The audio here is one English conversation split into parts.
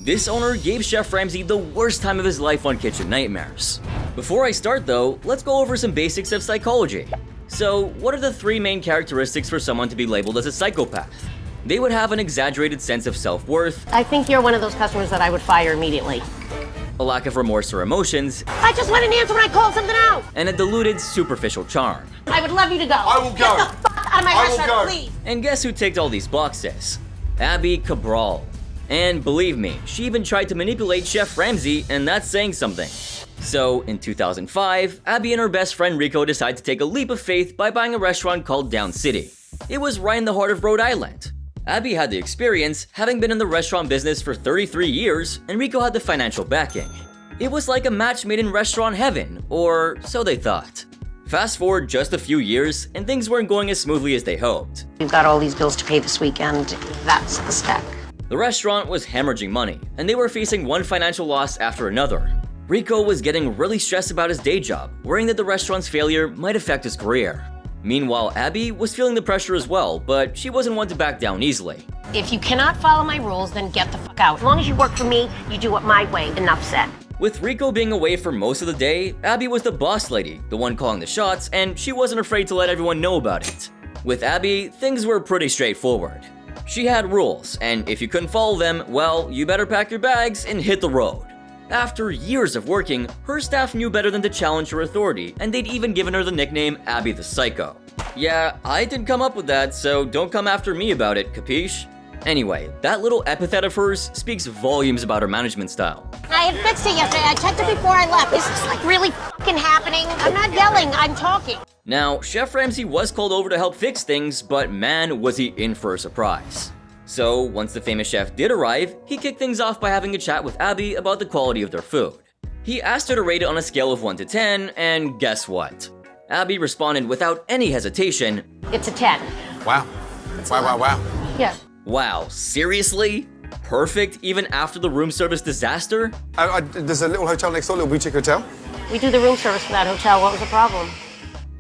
This owner gave Chef Ramsay the worst time of his life on Kitchen Nightmares. Before I start though, let's go over some basics of psychology. So, what are the three main characteristics for someone to be labeled as a psychopath? They would have an exaggerated sense of self-worth. I think you're one of those customers that I would fire immediately. A lack of remorse or emotions. I just want an answer when I call something out. And a diluted, superficial charm. I would love you to go. I will go. Get the fuck out of my I will restaurant, go. please. And guess who ticked all these boxes? Abby Cabral. And believe me, she even tried to manipulate Chef Ramsay, and that's saying something. So, in 2005, Abby and her best friend Rico decided to take a leap of faith by buying a restaurant called Down City. It was right in the heart of Rhode Island. Abby had the experience, having been in the restaurant business for 33 years, and Rico had the financial backing. It was like a match made in restaurant heaven, or so they thought. Fast forward just a few years, and things weren't going as smoothly as they hoped. We've got all these bills to pay this weekend. That's the stack. The restaurant was hemorrhaging money, and they were facing one financial loss after another. Rico was getting really stressed about his day job, worrying that the restaurant's failure might affect his career. Meanwhile, Abby was feeling the pressure as well, but she wasn't one to back down easily. If you cannot follow my rules, then get the fuck out. As long as you work for me, you do it my way. Enough said. With Rico being away for most of the day, Abby was the boss lady, the one calling the shots, and she wasn't afraid to let everyone know about it. With Abby, things were pretty straightforward. She had rules, and if you couldn't follow them, well, you better pack your bags and hit the road. After years of working, her staff knew better than to challenge her authority, and they'd even given her the nickname Abby the Psycho. Yeah, I didn't come up with that, so don't come after me about it, capiche? Anyway, that little epithet of hers speaks volumes about her management style. I had fixed it yesterday. I checked it before I left. Is this like really fucking happening? I'm not yelling, I'm talking. Now, Chef Ramsay was called over to help fix things, but man, was he in for a surprise. So, once the famous chef did arrive, he kicked things off by having a chat with Abby about the quality of their food. He asked her to rate it on a scale of 1 to 10, and guess what? Abby responded without any hesitation, It's a 10. Wow. Wow. Yeah. "Wow, seriously? Perfect even after the room service disaster?" There's a little hotel next door, a little boutique hotel. We do the room service for that hotel. What was the problem?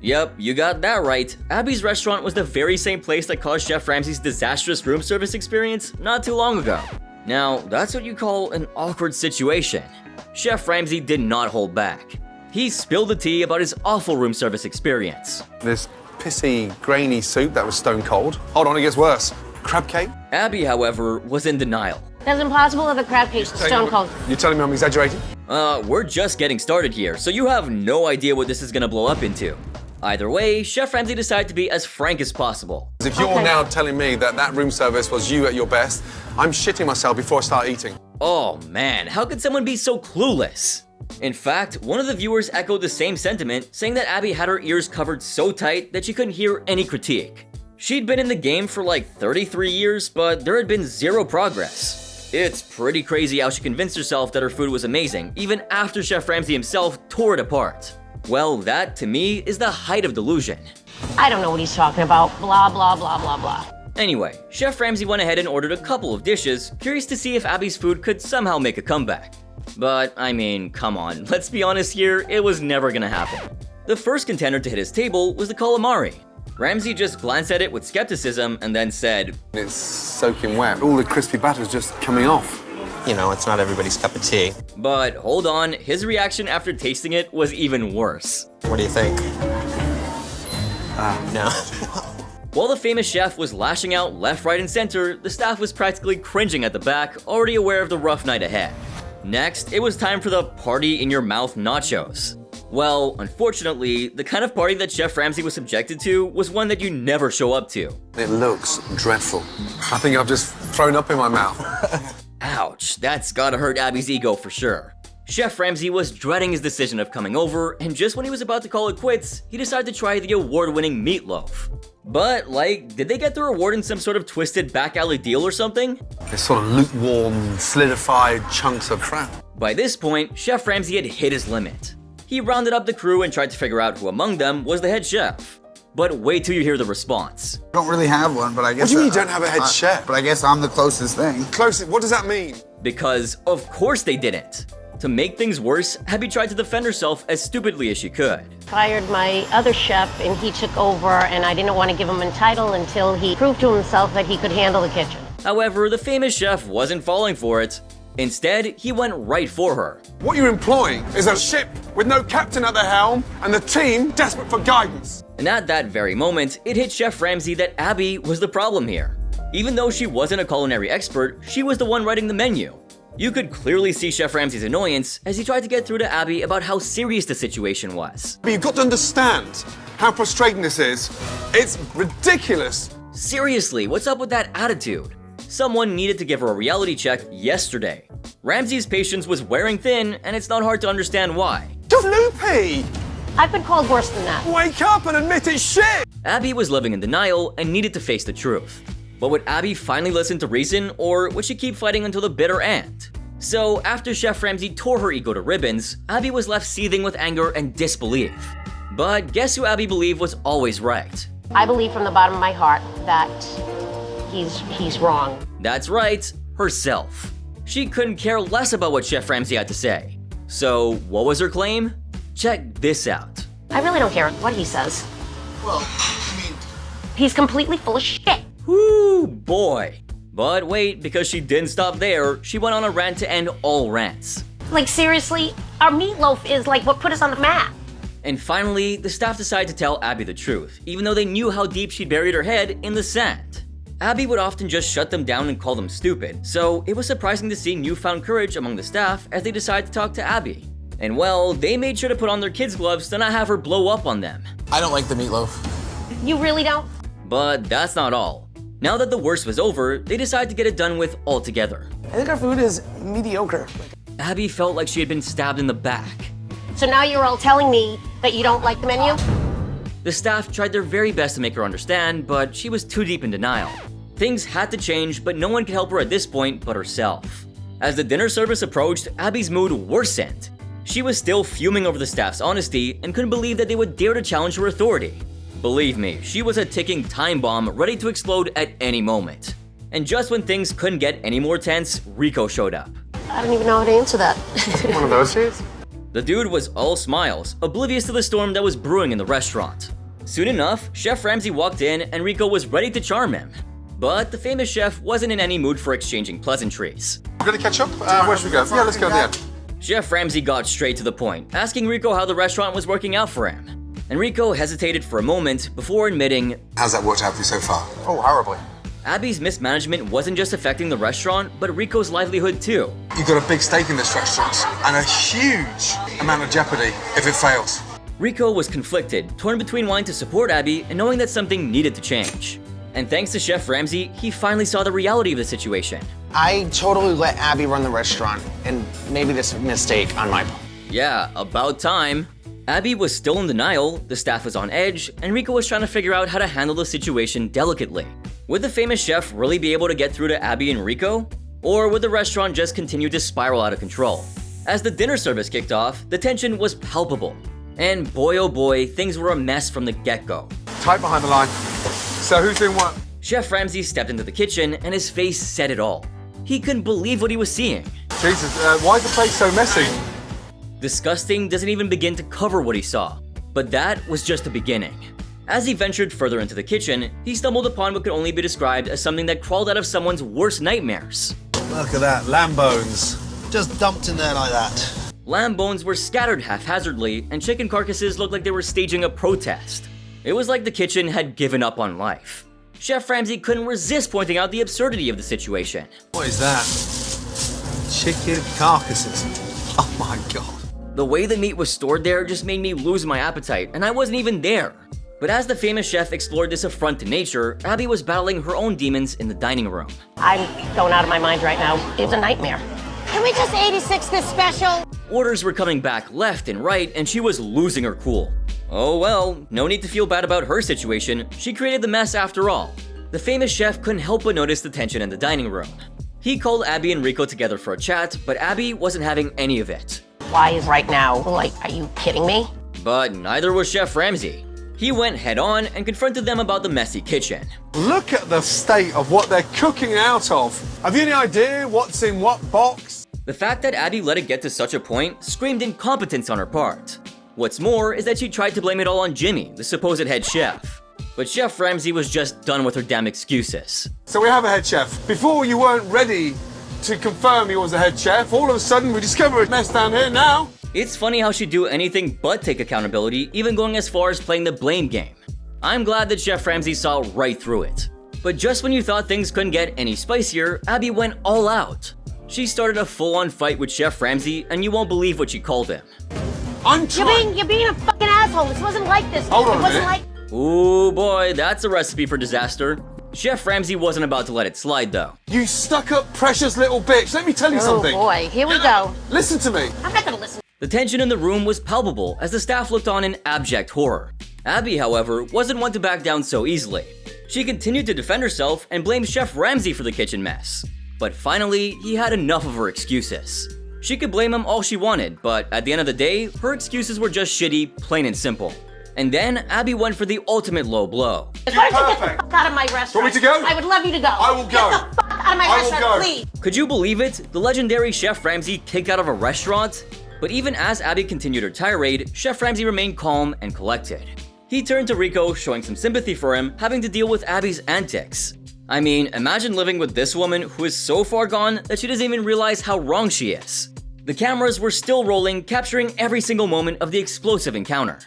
Yep, you got that right. Abby's restaurant was the very same place that caused Chef Ramsay's disastrous room service experience not too long ago. Now, that's what you call an awkward situation. Chef Ramsay did not hold back. He spilled the tea about his awful room service experience. This pissy, grainy soup that was stone cold. Hold on, it gets worse. Crab cake. Abby, however, was in denial. That's impossible if a crab cake is stone cold. You're telling me I'm exaggerating? We're just getting started here, so you have no idea what this is gonna blow up into. Either way, Chef Ramsay decided to be as frank as possible. If you're Okay. now telling me that room service was you at your best, I'm shitting myself before I start eating. Oh man, how could someone be so clueless? In fact, one of the viewers echoed the same sentiment, saying that Abby had her ears covered so tight that she couldn't hear any critique. She'd been in the game for like 33 years, but there had been zero progress. It's pretty crazy how she convinced herself that her food was amazing, even after Chef Ramsay himself tore it apart. Well, that, to me, is the height of delusion. I don't know what he's talking about. Blah, blah, blah, blah, blah. Anyway, Chef Ramsay went ahead and ordered a couple of dishes, curious to see if Abby's food could somehow make a comeback. But, I mean, come on, let's be honest here, it was never gonna happen. The first contender to hit his table was the calamari. Ramsay just glanced at it with skepticism and then said, It's soaking wet. All the crispy batter's just coming off. You know, it's not everybody's cup of tea. but hold on, his reaction after tasting it was even worse. What do you think? No. While the famous chef was lashing out left, right, and center, the staff was practically cringing at the back, already aware of the rough night ahead. Next, it was time for the party in your mouth nachos. Well, unfortunately, the kind of party that Chef Ramsay was subjected to was one that you never show up to. It looks dreadful. I think I've just thrown up in my mouth. Ouch, that's gotta hurt Abby's ego for sure. Chef Ramsay was dreading his decision of coming over, and just when he was about to call it quits, he decided to try the award-winning meatloaf. But, did they get their award in some sort of twisted back alley deal or something? It's sort of lukewarm, solidified chunks of crap. By this point, Chef Ramsay had hit his limit. He rounded up the crew and tried to figure out who among them was the head chef. But wait till you hear the response. I don't really have one, but I guess. What do you mean you don't have a head chef? But I guess I'm the closest thing. Close, what does that mean? Because, of course they didn't. To make things worse, Abby tried to defend herself as stupidly as she could. Fired my other chef and he took over, and I didn't want to give him a title until he proved to himself that he could handle the kitchen. However, the famous chef wasn't falling for it. Instead, he went right for her. What you're employing is a ship with no captain at the helm and the team desperate for guidance. And at that very moment, it hit Chef Ramsay that Abby was the problem here. Even though she wasn't a culinary expert, she was the one writing the menu. You could clearly see Chef Ramsay's annoyance as he tried to get through to Abby about how serious the situation was. But you've got to understand how frustrating this is. It's ridiculous. Seriously, what's up with that attitude? Someone needed to give her a reality check yesterday. Ramsay's patience was wearing thin, and it's not hard to understand why. You're loopy. I've been called worse than that. Wake up and admit it's shit. Abby was living in denial and needed to face the truth. But would Abby finally listen to reason, or would she keep fighting until the bitter end? So, after Chef Ramsay tore her ego to ribbons, Abby was left seething with anger and disbelief. But guess who Abby believed was always right? I believe from the bottom of my heart that he's wrong. That's right, herself. She couldn't care less about what Chef Ramsay had to say. So, what was her claim? Check this out. I really don't care what he says. Well, I mean, He's completely full of shit. Whoo, boy. But wait, because she didn't stop there, she went on a rant to end all rants. Like, seriously, our meatloaf is like what put us on the map. And finally, the staff decided to tell Abby the truth, even though they knew how deep she'd buried her head in the sand. Abby would often just shut them down and call them stupid, so it was surprising to see newfound courage among the staff as they decided to talk to Abby. And well, they made sure to put on their kids' gloves to not have her blow up on them. I don't like the meatloaf. You really don't? But that's not all. Now that the worst was over, they decided to get it done with altogether. I think our food is mediocre. Abby felt like she had been stabbed in the back. So now you're all telling me that you don't like the menu? The staff tried their very best to make her understand, but she was too deep in denial. Things had to change, but no one could help her at this point but herself. As the dinner service approached, Abby's mood worsened. She was still fuming over the staff's honesty and couldn't believe that they would dare to challenge her authority. Believe me, she was a ticking time bomb ready to explode at any moment. And just when things couldn't get any more tense, Rico showed up. I don't even know how to answer that. One of those seats? The dude was all smiles, oblivious to the storm that was brewing in the restaurant. Soon enough, Chef Ramsay walked in and Rico was ready to charm him. But the famous chef wasn't in any mood for exchanging pleasantries. We're gonna catch up? Where should we go? Yeah, let's go there. Chef Ramsay got straight to the point, asking Rico how the restaurant was working out for him. And Rico hesitated for a moment before admitting, How's that worked out for you so far? oh, horribly. Abby's mismanagement wasn't just affecting the restaurant, but Rico's livelihood too. You've got a big stake in this restaurant and a huge amount of jeopardy if it fails. Rico was conflicted, torn between wanting to support Abby and knowing that something needed to change. And thanks to Chef Ramsay, he finally saw the reality of the situation. I totally let Abby run the restaurant, and maybe this is a mistake on my part. Yeah, about time. Abby was still in denial, the staff was on edge, and Rico was trying to figure out how to handle the situation delicately. Would the famous chef really be able to get through to Abby and Rico? Or would the restaurant just continue to spiral out of control? As the dinner service kicked off, the tension was palpable. And boy oh boy, things were a mess from the get-go. Tight behind the line. So who's doing what? Chef Ramsay stepped into the kitchen and his face said it all. He couldn't believe what he was seeing. Jesus, why is the place so messy? Disgusting doesn't even begin to cover what he saw. But that was just the beginning. As he ventured further into the kitchen, he stumbled upon what could only be described as something that crawled out of someone's worst nightmares. Look at that, lamb bones. Just dumped in there like that. Lamb bones were scattered haphazardly, and chicken carcasses looked like they were staging a protest. It was like the kitchen had given up on life. Chef Ramsay couldn't resist pointing out the absurdity of the situation. What is that? Chicken carcasses. Oh my god. The way the meat was stored there just made me lose my appetite, and I wasn't even there. But as the famous chef explored this affront to nature, Abby was battling her own demons in the dining room. I'm going out of my mind right now. It's a nightmare. Can we just 86 this special? Orders were coming back left and right, and she was losing her cool. Oh well, no need to feel bad about her situation. She created the mess after all. The famous chef couldn't help but notice the tension in the dining room. He called Abby and Rico together for a chat, but Abby wasn't having any of it. Why is right now? Like, are you kidding me? But neither was Chef Ramsay. He went head on and confronted them about the messy kitchen. Look at the state of what they're cooking out of. Have you any idea what's in what box? The fact that Abby let it get to such a point screamed incompetence on her part. What's more is that she tried to blame it all on Jimmy, the supposed head chef. But Chef Ramsay was just done with her damn excuses. So we have a head chef. Before you weren't ready to confirm he was the head chef. All of a sudden, we discover a mess down here now. It's funny how she'd do anything but take accountability, even going as far as playing the blame game. I'm glad that Chef Ramsay saw right through it. But just when you thought things couldn't get any spicier, Abby went all out. She started a full-on fight with Chef Ramsay, and you won't believe what she called him. I'm trying. You're being a fucking asshole. This wasn't like this. Hold on it a wasn't minute. like. Ooh boy, that's a recipe for disaster. Chef Ramsay wasn't about to let it slide though. You stuck-up, precious little bitch. Let me tell you something. Oh boy, here we go. Listen to me. I'm not gonna listen. The tension in the room was palpable as the staff looked on in abject horror. Abby, however, wasn't one to back down so easily. She continued to defend herself and blamed Chef Ramsay for the kitchen mess. But finally, he had enough of her excuses. She could blame him all she wanted, but at the end of the day, her excuses were just shitty, plain and simple. And then Abby went for the ultimate low blow. Why don't you get the Perfect. fuck out of my restaurant? Want me to go? I would love you to go. I will go. Get the fuck out of my I will restaurant, go. please. Could you believe it? The legendary Chef Ramsay kicked out of a restaurant? But even as Abby continued her tirade, Chef Ramsay remained calm and collected. He turned to Rico, showing some sympathy for him, having to deal with Abby's antics. I mean, imagine living with this woman who is so far gone that she doesn't even realize how wrong she is. The cameras were still rolling, capturing every single moment of the explosive encounter.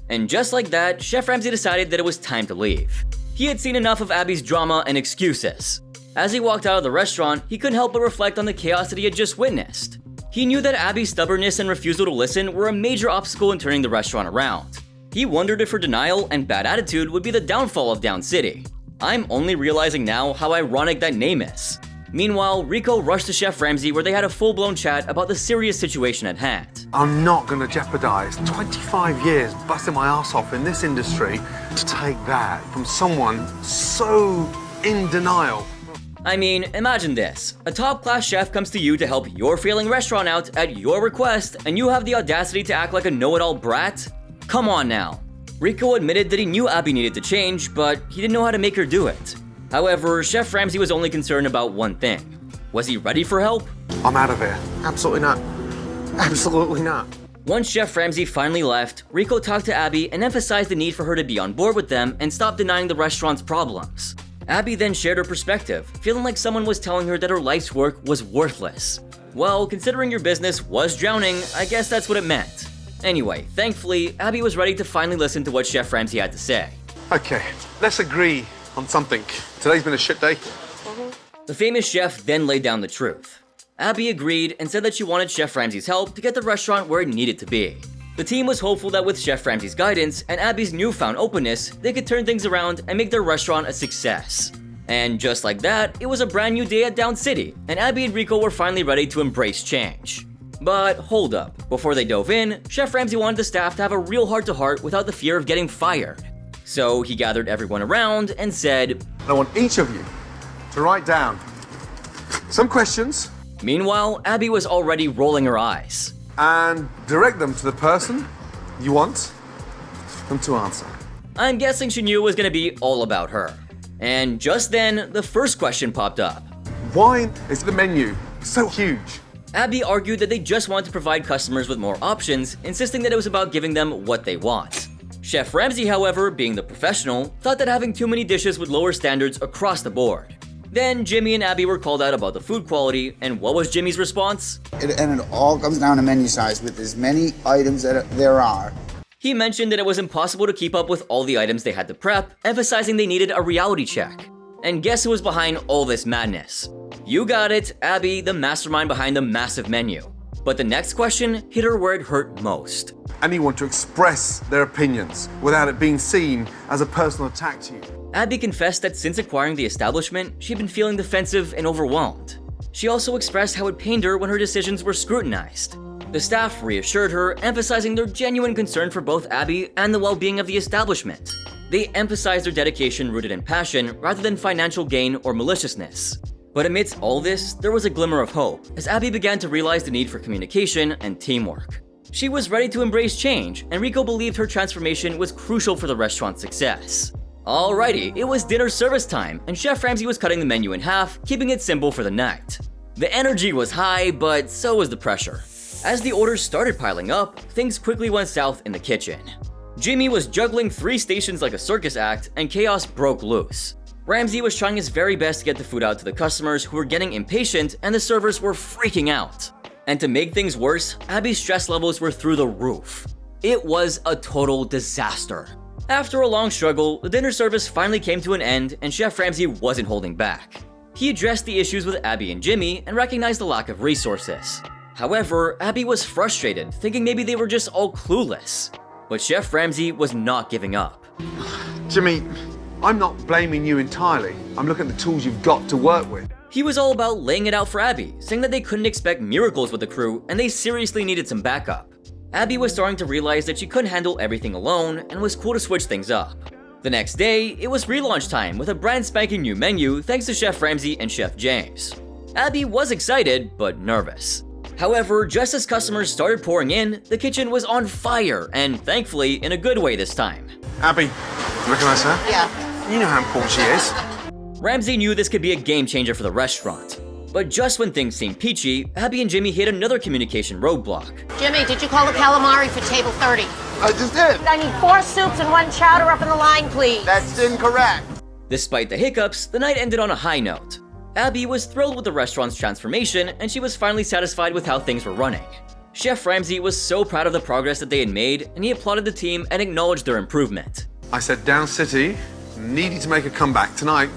And just like that, Chef Ramsay decided that it was time to leave. He had seen enough of Abby's drama and excuses. As he walked out of the restaurant, he couldn't help but reflect on the chaos that he had just witnessed. He knew that Abby's stubbornness and refusal to listen were a major obstacle in turning the restaurant around. He wondered if her denial and bad attitude would be the downfall of Down City. I'm only realizing now how ironic that name is. Meanwhile, Rico rushed to Chef Ramsay where they had a full-blown chat about the serious situation at hand. I'm not going to jeopardize 25 years busting my ass off in this industry to take that from someone so in denial. I mean, imagine this. A top-class chef comes to you to help your failing restaurant out at your request, and you have the audacity to act like a know-it-all brat? Come on now. Rico admitted that he knew Abby needed to change, but he didn't know how to make her do it. However, Chef Ramsay was only concerned about one thing. Was he ready for help? I'm out of here. Absolutely not. Absolutely not. Once Chef Ramsay finally left, Rico talked to Abby and emphasized the need for her to be on board with them and stop denying the restaurant's problems. Abby then shared her perspective, feeling like someone was telling her that her life's work was worthless. Well, considering your business was drowning, I guess that's what it meant. Anyway, thankfully, Abby was ready to finally listen to what Chef Ramsay had to say. Okay, let's agree on something. Today's been a shit day. The famous chef then laid down the truth. Abby agreed and said that she wanted Chef Ramsay's help to get the restaurant where it needed to be. The team was hopeful that with Chef Ramsay's guidance and Abby's newfound openness, they could turn things around and make their restaurant a success. And just like that, it was a brand new day at Down City, and Abby and Rico were finally ready to embrace change. But hold up, before they dove in, Chef Ramsay wanted the staff to have a real heart-to-heart without the fear of getting fired. So he gathered everyone around and said, I want each of you to write down some questions Meanwhile, Abby was already rolling her eyes. and direct them to the person you want them to answer. I'm guessing she knew it was gonna be all about her. And just then, the first question popped up. Why is the menu so huge? Abby argued that they just wanted to provide customers with more options, insisting that it was about giving them what they want. Chef Ramsay, however, being the professional, thought that having too many dishes would lower standards across the board. Then Jimmy and Abby were called out about the food quality, and what was Jimmy's response? And it all comes down to menu size. With as many items that there are, He mentioned that it was impossible to keep up with all the items they had to prep, emphasizing they needed a reality check. And guess who was behind all this madness? You got it, Abby, the mastermind behind the massive menu. But the next question hit her where it hurt most. Anyone to express their opinions without it being seen as a personal attack to you. Abby confessed that since acquiring the establishment, she'd been feeling defensive and overwhelmed. She also expressed how it pained her when her decisions were scrutinized. The staff reassured her, emphasizing their genuine concern for both Abby and the well-being of the establishment. They emphasized their dedication rooted in passion rather than financial gain or maliciousness. But amidst all this, there was a glimmer of hope as Abby began to realize the need for communication and teamwork. She was ready to embrace change, and Rico believed her transformation was crucial for the restaurant's success. Alrighty, it was dinner service time, and Chef Ramsay was cutting the menu in half, keeping it simple for the night. The energy was high, but so was the pressure. As the orders started piling up, things quickly went south in the kitchen. Jimmy was juggling 3 stations like a circus act, and chaos broke loose. Ramsay was trying his very best to get the food out to the customers who were getting impatient and the servers were freaking out. And to make things worse, Abby's stress levels were through the roof. It was a total disaster. After a long struggle, the dinner service finally came to an end and Chef Ramsay wasn't holding back. He addressed the issues with Abby and Jimmy and recognized the lack of resources. However, Abby was frustrated, thinking maybe they were just all clueless. But Chef Ramsay was not giving up. Jimmy, I'm not blaming you entirely. I'm looking at the tools you've got to work with. He was all about laying it out for Abby, saying that they couldn't expect miracles with the crew and they seriously needed some backup. Abby was starting to realize that she couldn't handle everything alone and was cool to switch things up. The next day, it was relaunch time with a brand spanking new menu thanks to Chef Ramsay and Chef James. Abby was excited, but nervous. However, just as customers started pouring in, the kitchen was on fire, and thankfully in a good way this time. Abby, recognize her? Yeah. You know how important she is. Ramsay knew this could be a game changer for the restaurant. But just when things seemed peachy, Abby and Jimmy hit another communication roadblock. Jimmy, did you call the calamari for table 30? I just did. I need 4 soups and 1 chowder up in the line, please. That's incorrect. Despite the hiccups, the night ended on a high note. Abby was thrilled with the restaurant's transformation and she was finally satisfied with how things were running. Chef Ramsay was so proud of the progress that they had made and he applauded the team and acknowledged their improvement. I said Down City needed to make a comeback tonight.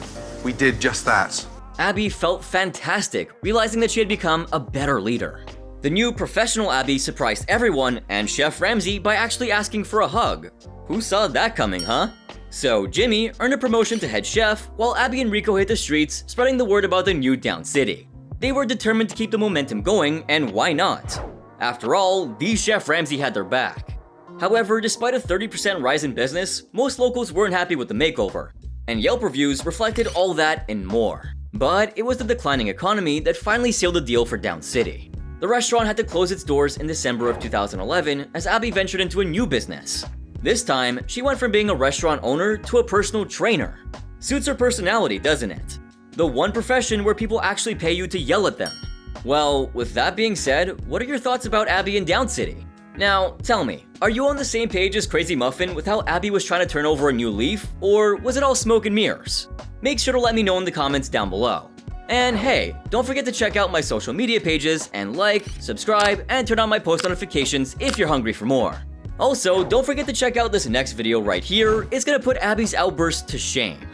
We did just that. Abby felt fantastic, realizing that she had become a better leader. The new professional Abby surprised everyone and Chef Ramsay by actually asking for a hug. Who saw that coming, huh? So Jimmy earned a promotion to head chef, while Abby and Rico hit the streets, spreading the word about the new Down City. They were determined to keep the momentum going, and why not? After all, the Chef Ramsay had their back. However, despite a 30% rise in business, most locals weren't happy with the makeover, and Yelp reviews reflected all that and more. But it was the declining economy that finally sealed the deal for Down City. The restaurant had to close its doors in December of 2011 as Abby ventured into a new business. This time, she went from being a restaurant owner to a personal trainer. Suits her personality, doesn't it? The one profession where people actually pay you to yell at them. Well, with that being said, what are your thoughts about Abby and Down City? Now, tell me, are you on the same page as Crazy Muffin with how Abby was trying to turn over a new leaf, or was it all smoke and mirrors? Make sure to let me know in the comments down below. And hey, don't forget to check out my social media pages and like, subscribe, and turn on my post notifications if you're hungry for more. Also, don't forget to check out this next video right here. It's gonna put Abby's outburst to shame.